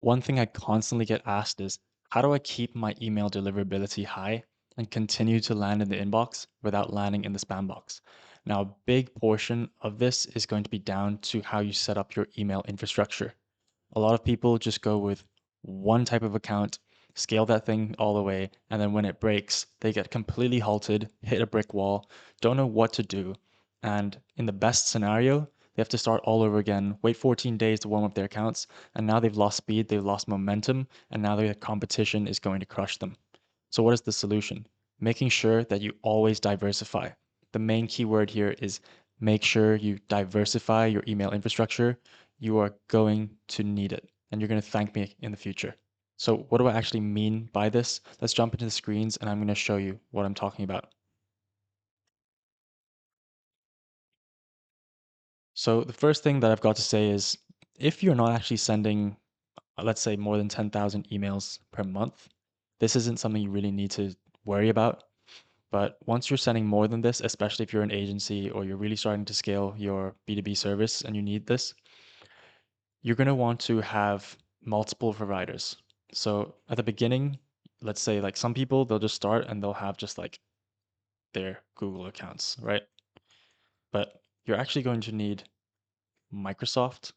One thing I constantly get asked is, how do I keep my email deliverability high and continue to land in the inbox without landing in the spam box? Now, a big portion of this is going to be down to how you set up your email infrastructure. A lot of people just go with one type of account, scale that thing all the way, and then when it breaks, they get completely halted, hit a brick wall, don't know what to do. And in the best scenario, they have to start all over again, wait 14 days to warm up their accounts, and now they've lost speed, they've lost momentum, and now their competition is going to crush them. So, what is the solution? Making sure that you always diversify. The main keyword here is make sure you diversify your email infrastructure. You are going to need it, and you're going to thank me in the future. So, what do I actually mean by this? Let's jump into the screens, and I'm going to show you what I'm talking about. So, the first thing that I've got to say is if you're not actually sending, let's say, more than 10,000 emails per month, this isn't something you really need to worry about. But once you're sending more than this, especially if you're an agency or you're really starting to scale your B2B service and you need this, you're going to want to have multiple providers. So at the beginning, let's say like some people, they'll just start and they'll have just like their Google accounts, right? But you're actually going to need Microsoft,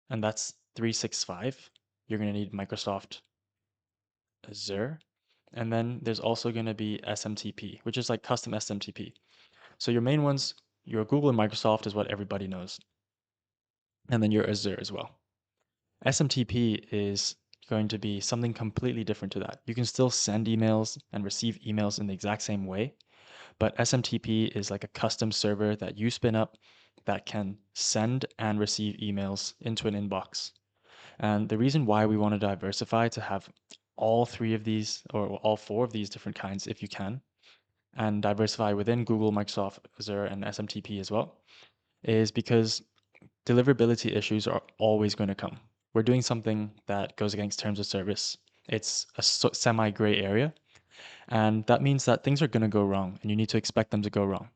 and that's 365. You're going to need Microsoft Azure. And then there's also going to be SMTP, which is like custom SMTP. So your main ones, your Google and Microsoft is what everybody knows. And then your Azure as well. SMTP is going to be something completely different to that. You can still send emails and receive emails in the exact same way, but SMTP is like a custom server that you spin up that can send and receive emails into an inbox. And the reason why we want to diversify to have all three of these or all four of these different kinds, if you can, and diversify within Google, Microsoft, Azure, and SMTP as well, is because deliverability issues are always going to come. We're doing something that goes against terms of service. It's a semi gray area, and that means that things are going to go wrong, and you need to expect them to go wrong.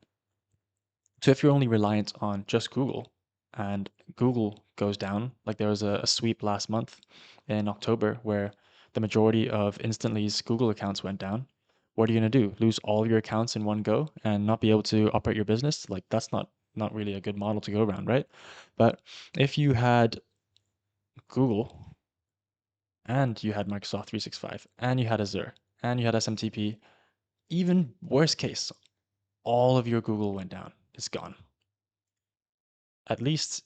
So if you're only reliant on just Google and Google goes down, like there was a sweep last month in October where the majority of Instantly's Google accounts went down, what are you going to do? Lose all your accounts in one go and not be able to operate your business? Like that's not really a good model to go around, right? But if you had Google and you had Microsoft 365 and you had Azure and you had SMTP, even worst case, all of your Google went down. It's gone. At least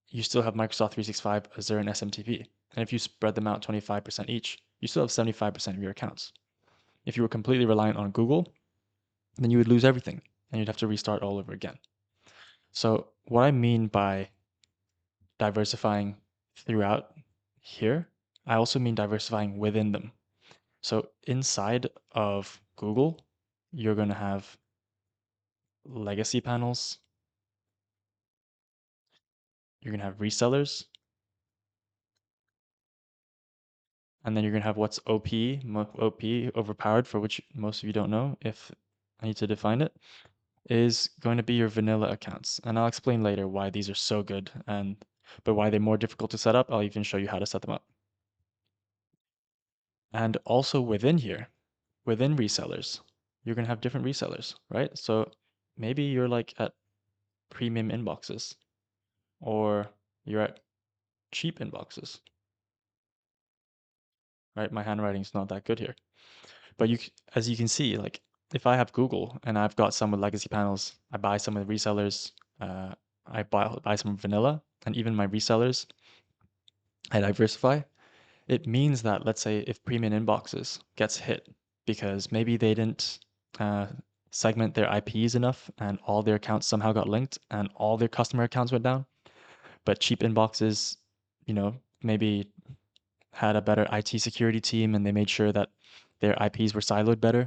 you still have Microsoft 365, Azure, and SMTP. And if you spread them out 25% each, you still have 75% of your accounts. If you were completely reliant on Google, then you would lose everything and you'd have to restart all over again. So, what I mean by diversifying throughout here, I also mean diversifying within them. So, inside of Google, you're going to have legacy panels, you're going to have resellers, and then you're going to have what's OP, overpowered, for which most of you don't know. If I need to define it, is going to be your vanilla accounts. And I'll explain later why these are so good but why they're more difficult to set up. I'll even show you how to set them up. And also within here, within resellers, you're going to have different resellers, right? So maybe you're like at premium inboxes or you're at cheap inboxes, right? My handwriting's not that good here. But as you can see, like if I have Google and I've got some with legacy panels, I buy some of the resellers, I buy some vanilla, and even my resellers, I diversify. It means that let's say if premium inboxes gets hit because maybe they didn't uh, segment their IPs enough and all their accounts somehow got linked and all their customer accounts went down, but cheap inboxes, maybe had a better IT security team and they made sure that their IPs were siloed better.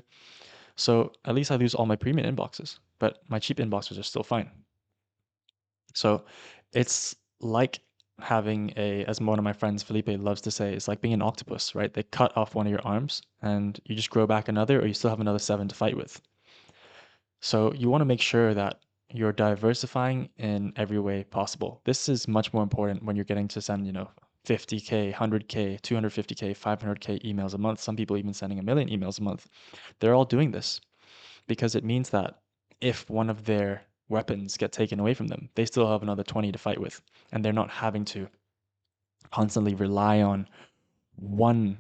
So at least I lose all my premium inboxes, but my cheap inboxes are still fine. So it's like having as one of my friends, Felipe, loves to say, it's like being an octopus, right? They cut off one of your arms and you just grow back another, or you still have another seven to fight with. So you want to make sure that you're diversifying in every way possible. This is much more important when you're getting to send, 50K, 100K, 250K, 500K emails a month. Some people even sending a million emails a month. They're all doing this because it means that if one of their weapons get taken away from them, they still have another 20 to fight with, and they're not having to constantly rely on one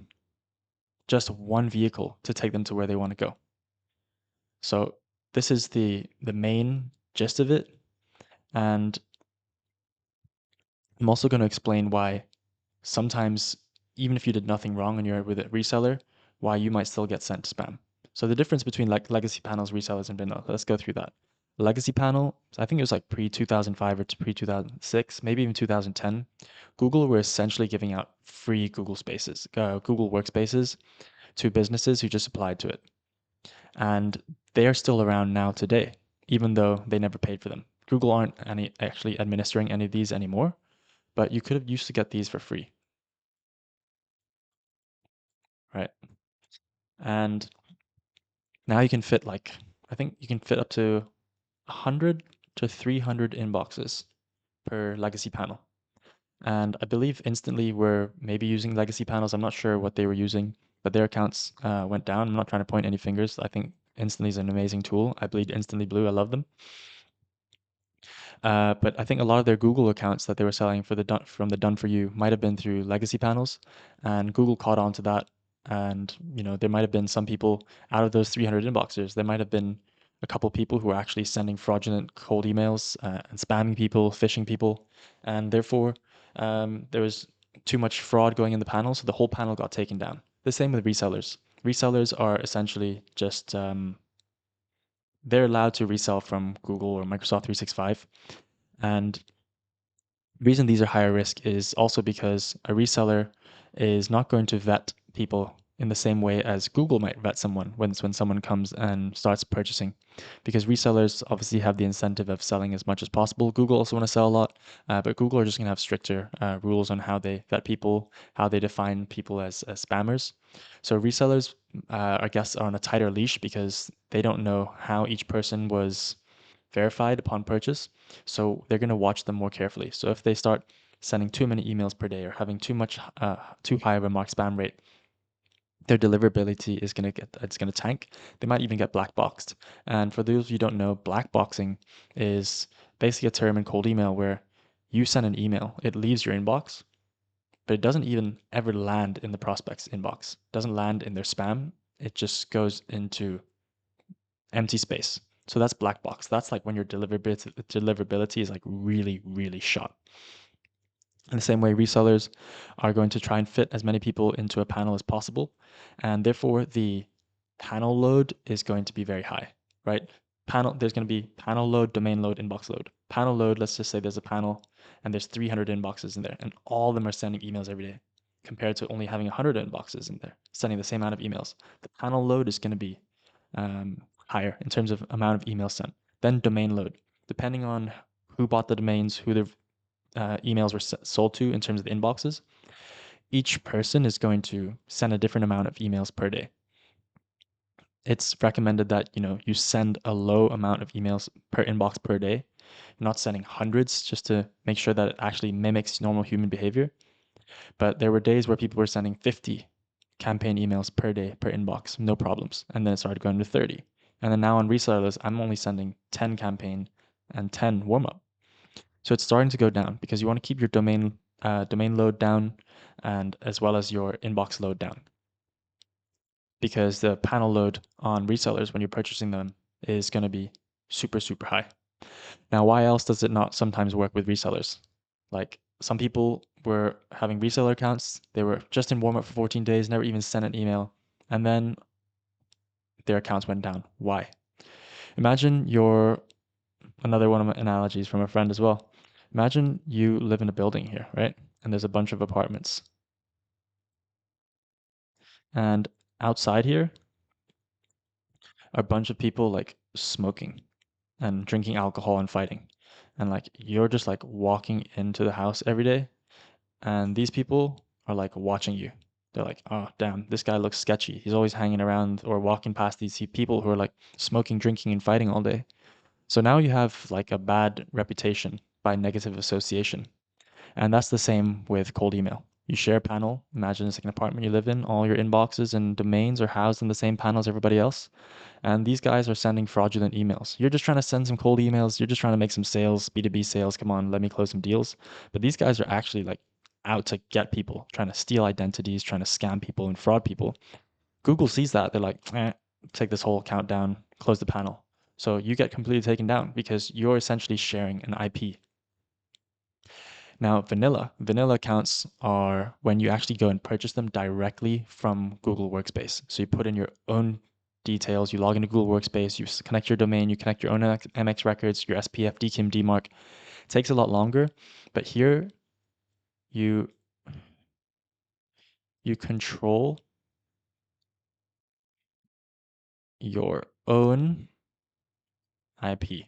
just one vehicle to take them to where they want to go. So this is the main gist of it, and I'm also going to explain why sometimes, even if you did nothing wrong and you're with a reseller, why you might still get sent spam. So the difference between like legacy panels, resellers, and vanilla. Let's go through that. Legacy panel, I think it was like pre 2005 or pre 2006, maybe even 2010. Google were essentially giving out free Google Spaces, Google Workspaces to businesses who just applied to it, and they are still around now today, even though they never paid for them. Google aren't actually administering any of these anymore, but you could have used to get these for free, right? And now you can fit I think you can fit up to 100 to 300 inboxes per legacy panel. And I believe Instantly were maybe using legacy panels. I'm not sure what they were using, but their accounts went down. I'm not trying to point any fingers. I think Instantly is an amazing tool. I bleed Instantly Blue. I love them. But I think a lot of their Google accounts that they were selling from the done for you might have been through legacy panels, and Google caught on to that. And there might have been some people out of those 300 inboxers. There might have been a couple people who were actually sending fraudulent cold emails and spamming people, phishing people, and therefore there was too much fraud going in the panel, so the whole panel got taken down. The same with resellers. Resellers are essentially just they're allowed to resell from Google or Microsoft 365. And the reason these are higher risk is also because a reseller is not going to vet people in the same way as Google might vet someone when someone comes and starts purchasing. Because resellers obviously have the incentive of selling as much as possible. Google also want to sell a lot, but Google are just going to have stricter rules on how they vet people, how they define people as spammers. So resellers, I guess, are on a tighter leash because they don't know how each person was verified upon purchase. So they're going to watch them more carefully. So if they start sending too many emails per day or having too high of a marked spam rate, their deliverability is it's going to tank. They might even get black boxed. And for those of you who don't know, black boxing is basically a term in cold email where you send an email, it leaves your inbox, but it doesn't even ever land in the prospect's inbox. It doesn't land in their spam. It just goes into empty space. So that's black box. That's like when your deliverability is like really, really shot. In the same way, resellers are going to try and fit as many people into a panel as possible. And therefore, the panel load is going to be very high, right? There's going to be panel load, domain load, inbox load. Panel load, let's just say there's a panel and there's 300 inboxes in there, and all of them are sending emails every day compared to only having 100 inboxes in there, sending the same amount of emails. The panel load is going to be higher in terms of amount of emails sent. Then domain load, depending on who bought the domains, who the emails were sold to in terms of the inboxes, each person is going to send a different amount of emails per day. It's recommended that you send a low amount of emails per inbox per day, not sending hundreds, just to make sure that it actually mimics normal human behavior. But there were days where people were sending 50 campaign emails per day per inbox, no problems, and then it started going to 30. And then now on resellers, I'm only sending 10 campaign and 10 warm up. So it's starting to go down because you want to keep your domain load down, and as well as your inbox load down. Because the panel load on resellers when you're purchasing them is going to be super, super high. Now, why else does it not sometimes work with resellers? Like some people were having reseller accounts, they were just in warm up for 14 days, never even sent an email, and then their accounts went down. Why? Imagine another one of my analogies from a friend as well. Imagine you live in a building here, right? And there's a bunch of apartments. And outside here are a bunch of people like smoking and drinking alcohol and fighting. And like you're just like walking into the house every day, and these people are like watching you. They're like, oh, damn, this guy looks sketchy. He's always hanging around or walking past these people who are like smoking, drinking, and fighting all day. So now you have like a bad reputation by negative association. And that's the same with cold email. You share a panel. Imagine it's like an apartment you live in. All your inboxes and domains are housed in the same panel as everybody else. And these guys are sending fraudulent emails. You're just trying to send some cold emails. You're just trying to make some sales, B2B sales. Come on, let me close some deals. But these guys are actually like out to get people, trying to steal identities, trying to scam people and fraud people. Google sees that. They're like, take this whole account down, close the panel. So you get completely taken down because you're essentially sharing an IP. Now, vanilla accounts are when you actually go and purchase them directly from Google Workspace. So you put in your own details, you log into Google Workspace, you connect your domain, you connect your own MX records, your SPF, DKIM, DMARC. It takes a lot longer, but here you control your own IP,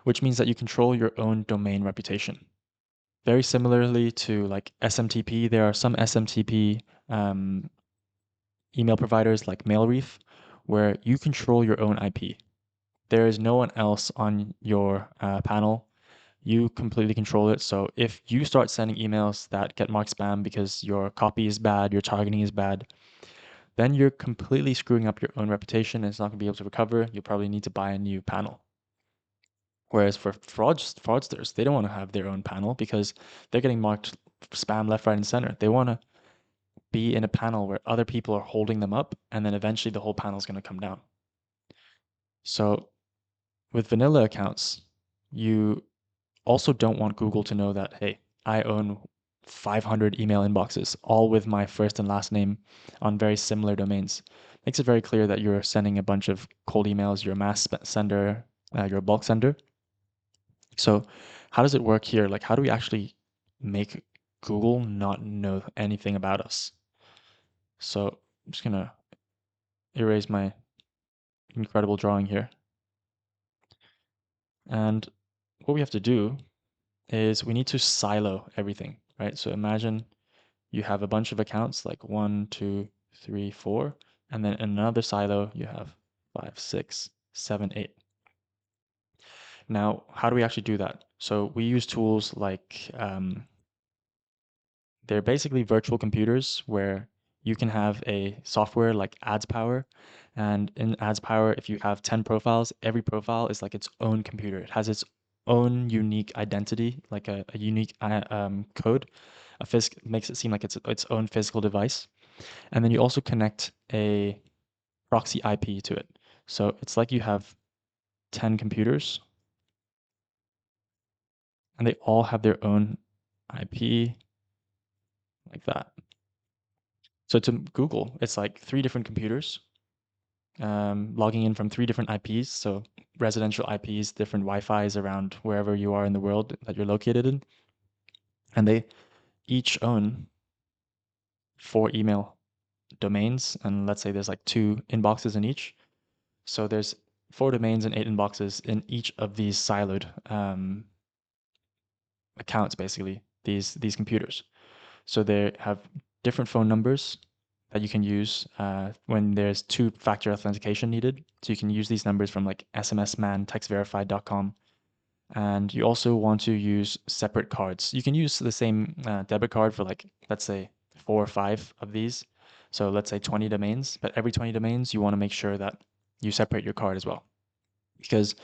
which means that you control your own domain reputation. Very similarly to like SMTP, there are some SMTP email providers like Mailreef where you control your own IP. There is no one else on your panel. You completely control it. So if you start sending emails that get marked spam because your copy is bad, your targeting is bad, then you're completely screwing up your own reputation and it's not going to be able to recover. You'll probably need to buy a new panel. Whereas for fraudsters, they don't want to have their own panel because they're getting marked spam left, right, and center. They want to be in a panel where other people are holding them up, and then eventually the whole panel is going to come down. So with vanilla accounts, you also don't want Google to know that, hey, I own 500 email inboxes, all with my first and last name on very similar domains. Makes it very clear that you're sending a bunch of cold emails, you're a mass sender, you're a bulk sender. So how does it work here? Like, how do we actually make Google not know anything about us? So I'm just gonna erase my incredible drawing here. And what we have to do is we need to silo everything, right? So imagine you have a bunch of accounts like 1, 2, 3, 4, and then in another silo you have 5, 6, 7, 8. Now, how do we actually do that? So we use tools like they're basically virtual computers where you can have a software like Ads Power. And in Ads Power, if you have 10 profiles, every profile is like its own computer. It has its own unique identity, like a unique code. Makes it seem like it's its own physical device. And then you also connect a proxy IP to it. So it's like you have 10 computers and they all have their own IP like that. So to Google, it's like 3 different computers logging in from 3 different IPs. So residential IPs, different Wi-Fi's around wherever you are in the world that you're located in. And they each own 4 email domains. And let's say there's like 2 inboxes in each. So there's 4 domains and 8 inboxes in each of these siloed accounts, basically, these computers. So they have different phone numbers that you can use when there's 2-factor authentication needed. So you can use these numbers from like SMSman, textverified.com. And you also want to use separate cards. You can use the same debit card for like, let's say 4 or 5 of these. So let's say 20 domains, but every 20 domains, you want to make sure that you separate your card as well. Because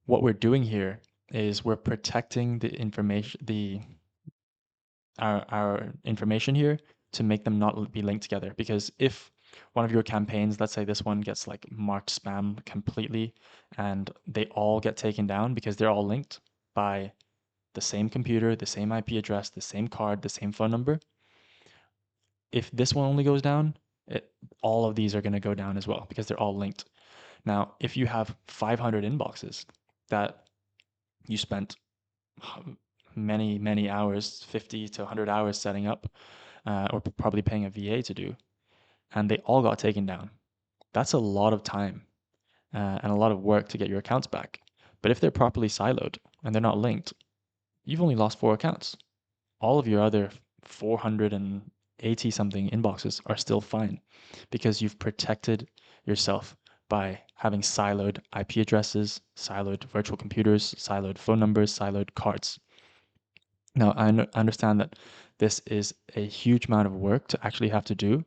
what we're doing here is we're protecting the information, our information here to make them not be linked together. Because if one of your campaigns, let's say this one gets like marked spam completely and they all get taken down because they're all linked by the same computer, the same IP address, the same card, the same phone number. If this one only goes down, all of these are going to go down as well because they're all linked. Now, if you have 500 inboxes that you spent many hours, 50 to 100 hours setting up, or probably paying a VA to do, and they all got taken down. That's a lot of time and a lot of work to get your accounts back. But if they're properly siloed and they're not linked, you've only lost 4 accounts. All of your other 480 something inboxes are still fine because you've protected yourself by having siloed IP addresses, siloed virtual computers, siloed phone numbers, siloed cards. Now, I understand that this is a huge amount of work to actually have to do.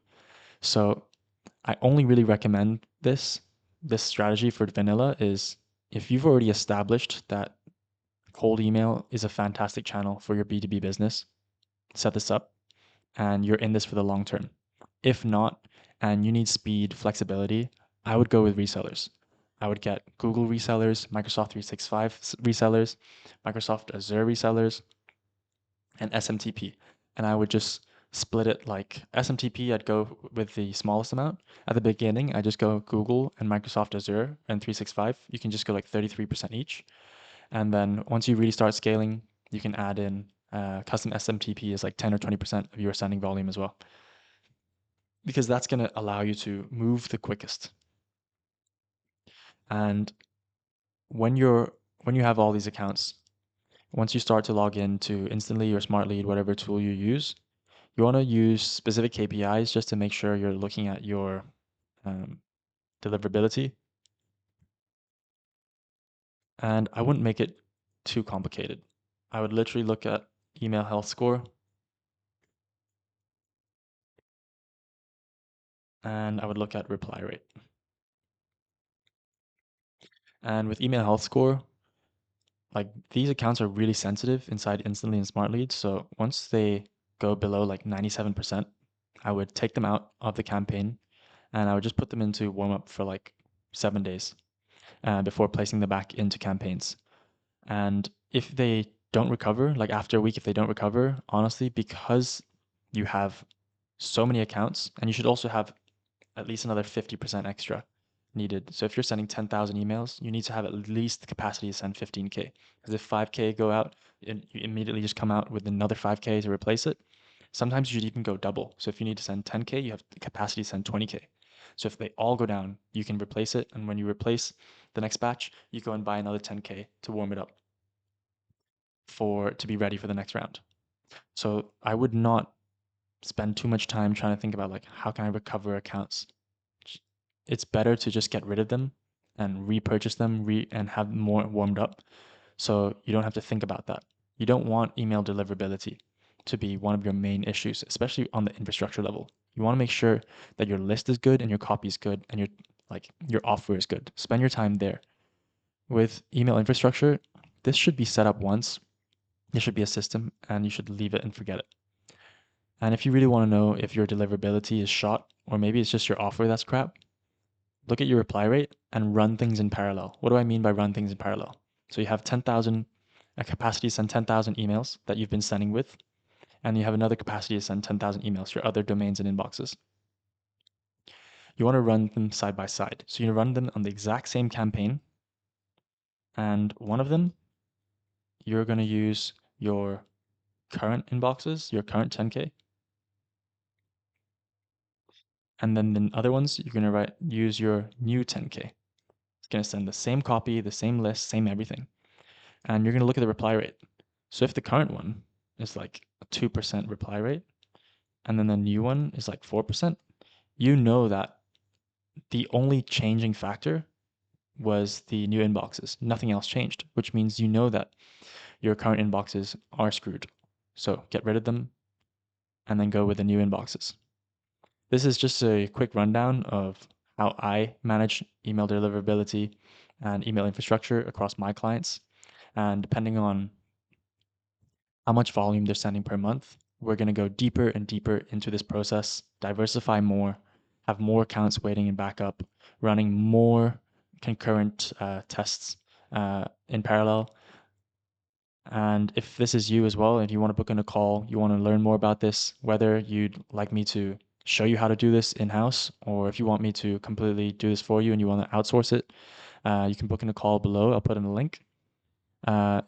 So I only really recommend this strategy for vanilla is if you've already established that cold email is a fantastic channel for your B2B business, set this up and you're in this for the long term. If not, and you need speed, flexibility, I would go with resellers. I would get Google resellers, Microsoft 365 resellers, Microsoft Azure resellers, and SMTP. And I would just split it like SMTP, I'd go with the smallest amount. At the beginning, I just go Google and Microsoft Azure and 365. You can just go like 33% each. And then once you really start scaling, you can add in custom SMTP is like 10 or 20% of your sending volume as well. Because that's going to allow you to move the quickest. And when you have all these accounts, once you start to log into Instantly or Smartlead, whatever tool you use, you want to use specific KPIs just to make sure you're looking at your deliverability. And I wouldn't make it too complicated. I would literally look at email health score, and I would look at reply rate. And with email health score, like these accounts are really sensitive inside Instantly and Smartlead. So once they go below like 97%, I would take them out of the campaign and I would just put them into warm up for like 7 days before placing them back into campaigns. And if they don't recover, like after a week, if they don't recover, honestly, because you have so many accounts, and you should also have at least another 50% extra needed. So if you're sending 10,000 emails, you need to have at least the capacity to send 15K. Because if 5K go out, you immediately just come out with another 5K to replace it. Sometimes you should even go double. So if you need to send 10K, you have the capacity to send 20K. So if they all go down, you can replace it. And when you replace the next batch, you go and buy another 10K to warm it up to be ready for the next round. So I would not spend too much time trying to think about like how can I recover accounts. It's better to just get rid of them and repurchase them and have more warmed up so you don't have to think about that. You don't want email deliverability to be one of your main issues, especially on the infrastructure level. You want to make sure that your list is good and your copy is good and your offer is good. Spend your time there. With email infrastructure, this should be set up once. There should be a system and you should leave it and forget it. And if you really want to know if your deliverability is shot or maybe it's just your offer that's crap, look at your reply rate and run things in parallel. What do I mean by run things in parallel? So you have 10,000, a capacity to send 10,000 emails that you've been sending with, and you have another capacity to send 10,000 emails to your other domains and inboxes. You want to run them side by side. So you run them on the exact same campaign, and one of them, you're going to use your current inboxes, your current 10K, and then the other ones, you're going to use your new 10K. It's going to send the same copy, the same list, same everything. And you're going to look at the reply rate. So if the current one is like a 2% reply rate, and then the new one is like 4%, you know that the only changing factor was the new inboxes. Nothing else changed, which means you know that your current inboxes are screwed. So get rid of them and then go with the new inboxes. This is just a quick rundown of how I manage email deliverability and email infrastructure across my clients. And depending on how much volume they're sending per month, we're going to go deeper and deeper into this process, diversify more, have more accounts waiting in backup, running more concurrent tests in parallel. And if this is you as well, if you want to book in a call, you want to learn more about this, whether you'd like me to show you how to do this in-house, or if you want me to completely do this for you and you want to outsource it, you can book in a call below. I'll put in a link.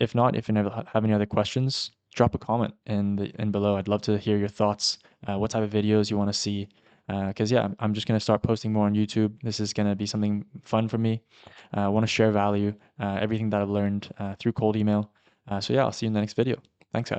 If not, if you never have any other questions, drop a comment in below. I'd love to hear your thoughts, what type of videos you want to see. Because yeah, I'm just gonna start posting more on YouTube. This is gonna be something fun for me. I want to share value, everything that I've learned through cold email. So yeah, I'll see you in the next video. Thanks, guys.